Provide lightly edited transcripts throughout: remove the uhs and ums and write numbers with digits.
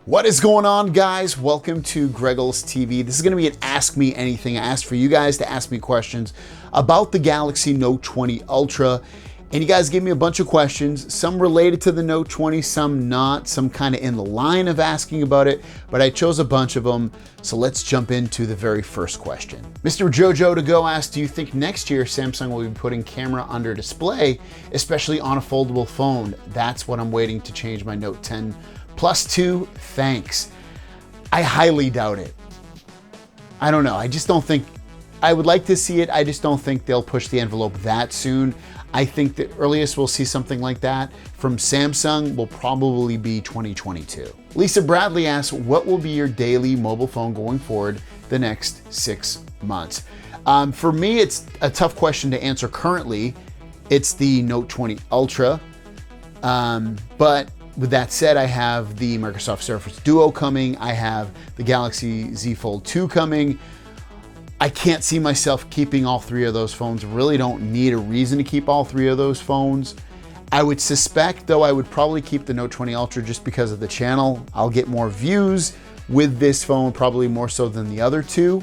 What is going on, guys? Welcome to Greggles TV. This is going to be an Ask Me Anything. I asked for you guys to ask me questions about the Galaxy Note 20 Ultra, and you guys gave me a bunch of questions, some related to the Note 20, some not, some kind of in the line of asking about it, but I chose a bunch of them, so let's jump into the very first question. Mr. Jojo to go asked, do you think next year Samsung will be putting camera under display, especially on a foldable phone? That's what I'm waiting to change my Note 10 Plus 2, thanks. I highly doubt it. I don't know, I just don't think, I would like to see it, I just don't think they'll push the envelope that soon. I think the earliest we'll see something like that from Samsung will probably be 2022. Lisa Bradley asks, what will be your daily mobile phone going forward the next 6 months? For me, it's a tough question to answer currently. It's the Note 20 Ultra, but with that said, I have the Microsoft Surface Duo coming. I have the Galaxy Z Fold 2 coming. I can't see myself keeping all three of those phones. Really don't need a reason to keep all three of those phones. I would suspect, though, I would probably keep the Note 20 Ultra just because of the channel. I'll get more views with this phone, probably more so than the other two.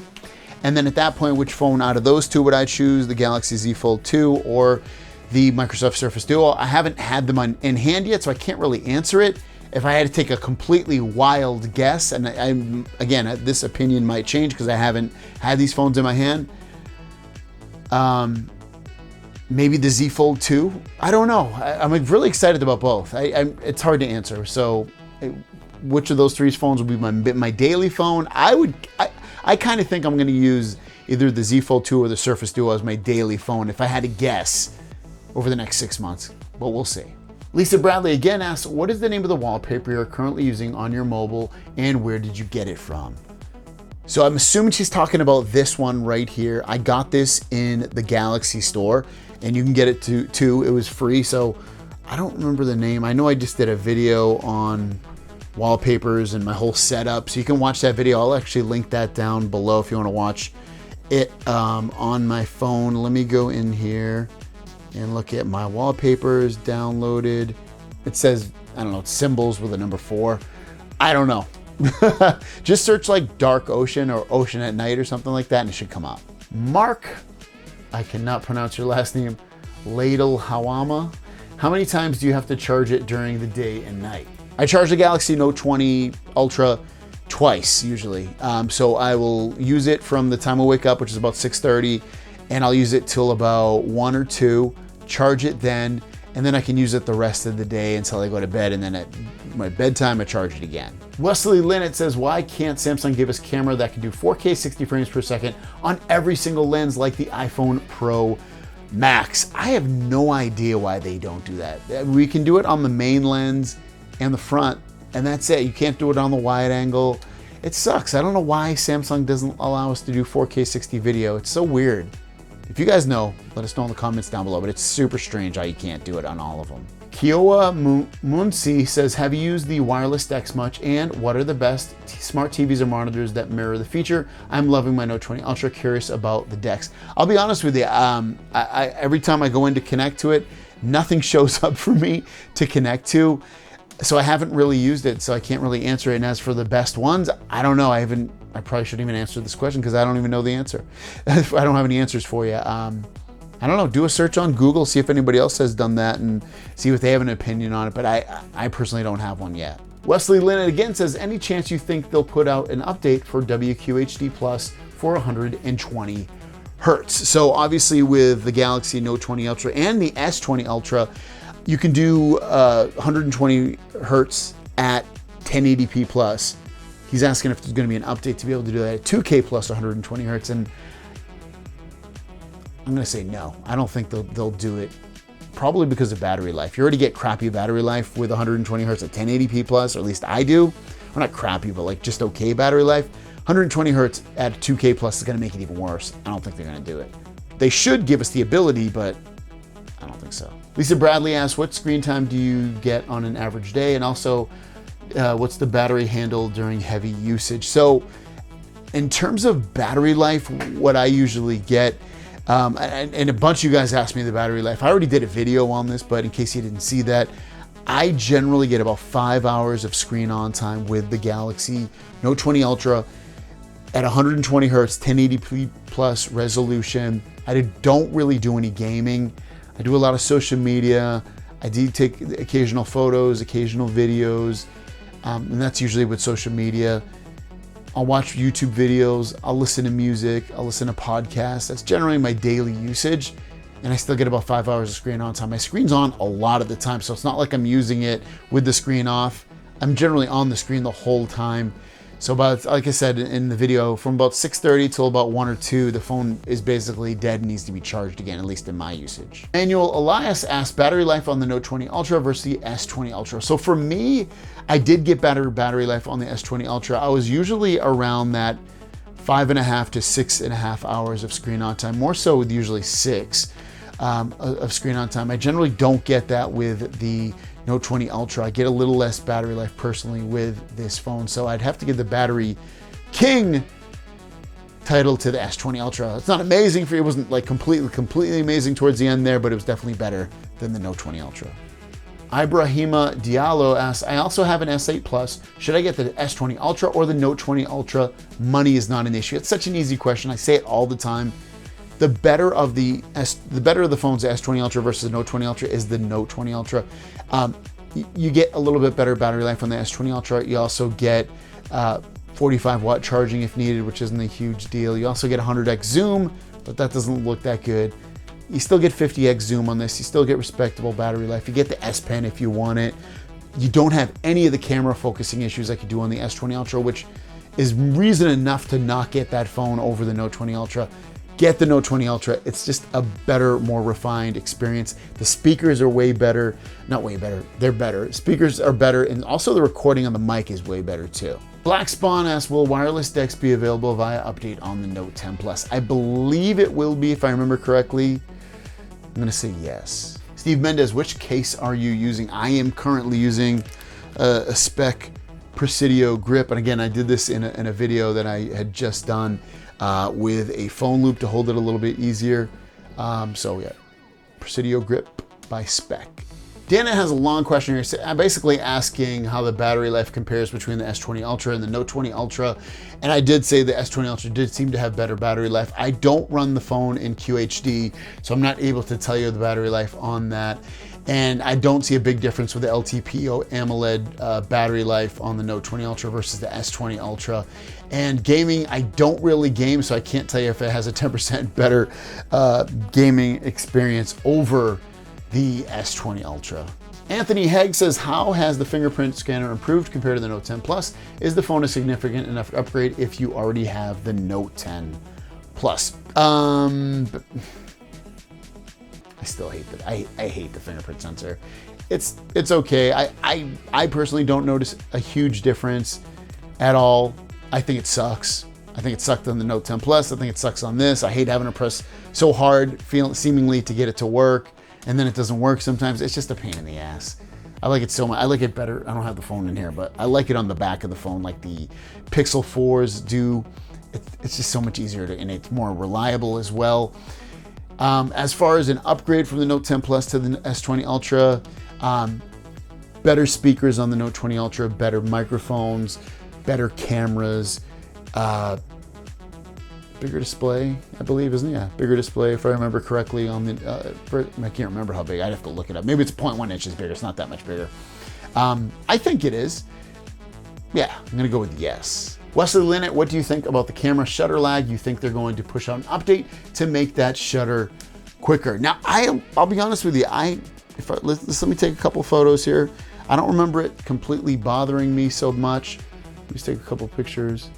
And then at that point, which phone out of those two would I choose? The Galaxy Z Fold 2 or the Microsoft Surface Duo? I haven't had them in hand yet, so I can't really answer it. If I had to take a completely wild guess, and again, this opinion might change because I haven't had these phones in my hand, maybe the Z Fold 2. I don't know. I'm really excited about both. It's hard to answer. So which of those three phones will be my daily phone? I kind of think I'm going to use either the Z Fold 2 or the Surface Duo as my daily phone if I had to guess over the next 6 months, but we'll see. Lisa Bradley again asks, what is the name of the wallpaper you're currently using on your mobile and where did you get it from? So I'm assuming she's talking about this one right here. I got this in the Galaxy store and you can get it too. It was free, so I don't remember the name. I know I just did a video on wallpapers and my whole setup, so you can watch that video. I'll actually link that down below if you want to watch it on my phone. Let me go in here and look at my wallpapers downloaded. It says, I don't know, it's symbols with a number 4. I don't know. Just search like dark ocean or ocean at night or something like that and it should come up. Mark, I cannot pronounce your last name, Ladle Hawama. How many times do you have to charge it during the day and night? I charge the Galaxy Note 20 Ultra twice usually. So I will use it from the time I wake up, which is about 6:30, and I'll use it till about 1 or 2, charge it then, and then I can use it the rest of the day until I go to bed, and then at my bedtime I charge it again. Wesley Linnett says, why can't Samsung give us a camera that can do 4K 60 frames per second on every single lens like the iPhone Pro Max? I have no idea why they don't do that. We can do it on the main lens and the front, and that's it. You can't do it on the wide angle. It sucks. I don't know why Samsung doesn't allow us to do 4K 60 video. It's so weird. If you guys know, let us know in the comments down below, but it's super strange how you can't do it on all of them. Kiowa Munsi says, have you used the wireless DeX much, and what are the best smart TVs or monitors that mirror the feature? I'm loving my Note 20 Ultra, curious about the DeX. I'll be honest with you, every time I go in to connect to it, nothing shows up for me to connect to. So I haven't really used it, so I can't really answer it. And as for the best ones, I don't know. I probably shouldn't even answer this question because I don't even know the answer. I don't have any answers for you. I don't know. Do a search on Google, see if anybody else has done that and see if they have an opinion on it. But I personally don't have one yet. Wesley Linnett again says, any chance you think they'll put out an update for WQHD Plus for 120 hertz? So obviously with the Galaxy Note 20 Ultra and the S20 Ultra, you can do 120 hertz at 1080p plus. He's asking if there's going to be an update to be able to do that at 2K plus 120 hertz, and I'm going to say no. I don't think they'll do it, probably because of battery life. You already get crappy battery life with 120 hertz at 1080p plus, or at least I do. Well, not crappy, but like just okay battery life. 120 hertz at 2K plus is going to make it even worse. I don't think they're going to do it. They should give us the ability, but I don't think so. Lisa Bradley asks, what screen time do you get on an average day? And also, what's the battery handle during heavy usage? So in terms of battery life, what I usually get, and a bunch of you guys asked me the battery life. I already did a video on this, but in case you didn't see that, I generally get about 5 hours of screen on time with the Galaxy Note 20 Ultra at 120 hertz, 1080p plus resolution. I don't really do any gaming. I do a lot of social media. I do take occasional photos, occasional videos, and that's usually with social media. I'll watch YouTube videos, I'll listen to music, I'll listen to podcasts. That's generally my daily usage. And I still get about 5 hours of screen on time. My screen's on a lot of the time, so it's not like I'm using it with the screen off. I'm generally on the screen the whole time. So about, like I said in the video, from about 6:30 till about 1 or 2, the phone is basically dead and needs to be charged again, at least in my usage. Manuel Elias asked battery life on the Note 20 Ultra versus the S20 Ultra. So for me, I did get better battery life on the S20 Ultra. I was usually around that 5.5 to 6.5 hours of screen on time, more so with usually 6 of screen on time. I generally don't get that with the Note 20 Ultra. I get a little less battery life personally with this phone, so I'd have to give the battery king title to the S20 Ultra. It's not amazing for it wasn't like completely amazing towards the end there, but it was definitely better than the Note 20 Ultra. Ibrahima Diallo asks, I also have an S8 Plus. Should I get the S20 Ultra or the Note 20 Ultra? Money is not an issue. It's such an easy question. I say it all the time. The better of the phones, the S20 Ultra versus the Note 20 Ultra is the Note 20 Ultra. You get a little bit better battery life on the S20 Ultra. You also get 45 watt charging if needed, which isn't a huge deal. You also get 100x zoom, but that doesn't look that good. You still get 50x zoom on this. You still get respectable battery life. You get the S Pen if you want it. You don't have any of the camera focusing issues like you do on the S20 Ultra, which is reason enough to not get that phone over the Note 20 Ultra. Get the Note 20 Ultra. It's just a better, more refined experience. The speakers are way better. Not way better, they're better. Speakers are better, and also the recording on the mic is way better too. Black Spawn asks, will wireless DeX be available via update on the Note 10 Plus? I believe it will be, if I remember correctly. I'm gonna say yes. Steve Mendez, which case are you using? I am currently using a Spec Presidio grip. And again, I did this in a video that I had just done with a phone loop to hold it a little bit easier. So yeah, Presidio grip by Spec. Dana has a long question here. I'm basically asking how the battery life compares between the S20 Ultra and the Note 20 Ultra. And I did say the S20 Ultra did seem to have better battery life. I don't run the phone in QHD, so I'm not able to tell you the battery life on that. And I don't see a big difference with the LTPO AMOLED battery life on the Note 20 Ultra versus the S20 Ultra. And gaming, I don't really game, so I can't tell you if it has a 10% better gaming experience over the S20 Ultra. Anthony Hegg says, how has the fingerprint scanner improved compared to the Note 10 Plus? Is the phone a significant enough upgrade if you already have the Note 10 Plus? I still hate that. I hate the fingerprint sensor. It's okay. I personally don't notice a huge difference at all. I think it sucks. I think it sucked on the Note 10 Plus. I think it sucks on this. I hate having to press so hard, seemingly to get it to work, and then it doesn't work sometimes. It's just a pain in the ass. I like it so much. I like it better. I don't have the phone in here, but I like it on the back of the phone like the Pixel 4s do. It's just so much easier and it's more reliable as well. As far as an upgrade from the Note 10 Plus to the S20 Ultra, better speakers on the Note 20 Ultra, better microphones, better cameras, bigger display, I believe, isn't it? Yeah, bigger display, if I remember correctly. On the, I can't remember how big. I'd have to look it up. Maybe it's 0.1 inches bigger. It's not that much bigger. I think it is. Yeah, I'm gonna go with yes. Wesley Linnett, what do you think about the camera shutter lag? You think they're going to push out an update to make that shutter quicker? Now, I'll be honest with you. Let me take a couple photos here. I don't remember it completely bothering me so much. Let's take a couple pictures.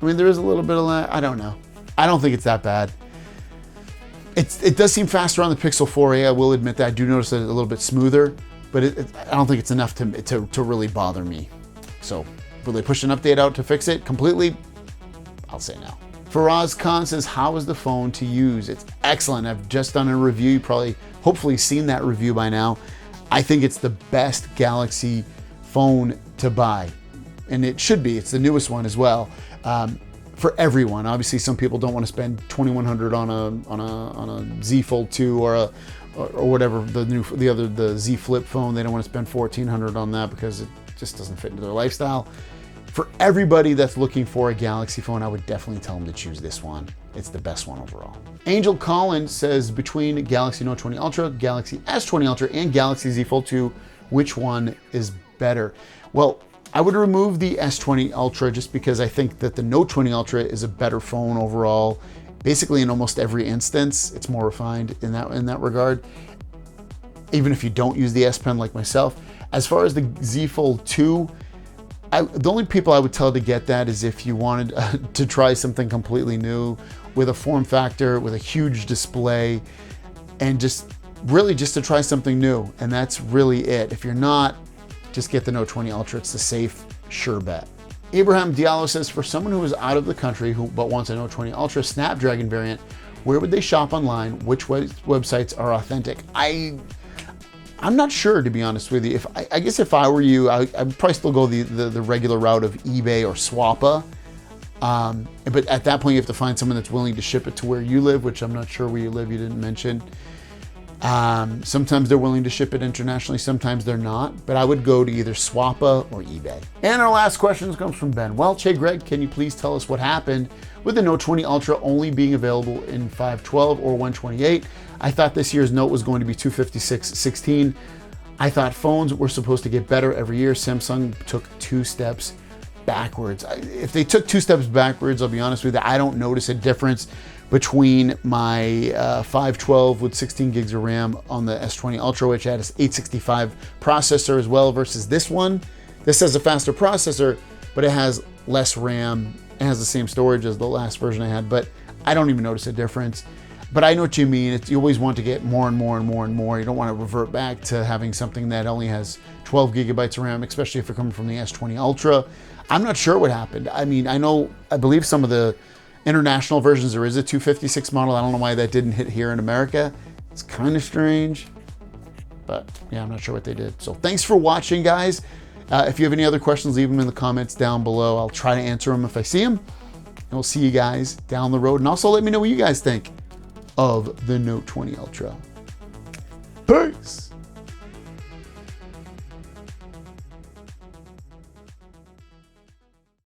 I mean, there is a little bit of lag. I don't know. I don't think it's that bad. It does seem faster on the Pixel 4a. I will admit that. I do notice it a little bit smoother, but I don't think it's enough to really bother me. So, will they push an update out to fix it completely? I'll say no. Faraz Khan says, how is the phone to use? It's excellent. I've just done a review. You probably, hopefully seen that review by now. I think it's the best Galaxy phone to buy. And it should be. It's the newest one as well. For everyone. Obviously, some people don't want to spend $2,100 on a Z Fold 2 or or whatever, the Z Flip phone. They don't want to spend $1,400 on that because it just doesn't fit into their lifestyle. For everybody that's looking for a Galaxy phone, I would definitely tell them to choose this one. It's the best one overall. Angel Collins says, between Galaxy Note 20 Ultra, Galaxy S20 Ultra, and Galaxy Z Fold 2, which one is better? Well, I would remove the S20 Ultra just because I think that the Note 20 Ultra is a better phone overall. Basically, in almost every instance, it's more refined in that regard. Even if you don't use the S Pen like myself. As far as the Z Fold 2, the only people I would tell to get that is if you wanted to try something completely new with a form factor, with a huge display, and just to try something new. And that's really it. If you're not, just get the Note 20 Ultra. It's the safe, sure bet. Abraham Diallo says, for someone who is out of the country but wants a Note 20 Ultra Snapdragon variant, where would they shop online? Which websites are authentic? I'm not sure, to be honest with you. I guess if I were you, I'd probably still go the regular route of eBay or Swappa. But at that point, you have to find someone that's willing to ship it to where you live, which I'm not sure where you live, you didn't mention. Sometimes they're willing to ship it internationally, sometimes they're not. But I would go to either Swappa or eBay. And our last question comes from Ben Welch. Hey Greg, can you please tell us what happened with the Note 20 Ultra only being available in 512 or 128? I thought this year's Note was going to be 256/16. I thought phones were supposed to get better every year. Samsung took 2 steps backwards. If they took 2 steps backwards, I'll be honest with you, I don't notice a difference between my 512 with 16 gigs of RAM on the S20 Ultra, which had an 865 processor as well, versus this one. This has a faster processor, but it has less RAM. It has the same storage as the last version I had, but I don't even notice a difference. But I know what you mean. You always want to get more and more and more and more. You don't want to revert back to having something that only has 12 gigabytes of RAM, especially if you're coming from the S20 Ultra. I'm not sure what happened. I mean, I believe some of the international versions, there is a 256 model. I don't know why that didn't hit here in America. It's kind of strange, but yeah, I'm not sure what they did. So thanks for watching, guys. If you have any other questions, leave them in the comments down below. I'll try to answer them if I see them. And we'll see you guys down the road. And also let me know what you guys think of the Note 20 Ultra. Peace.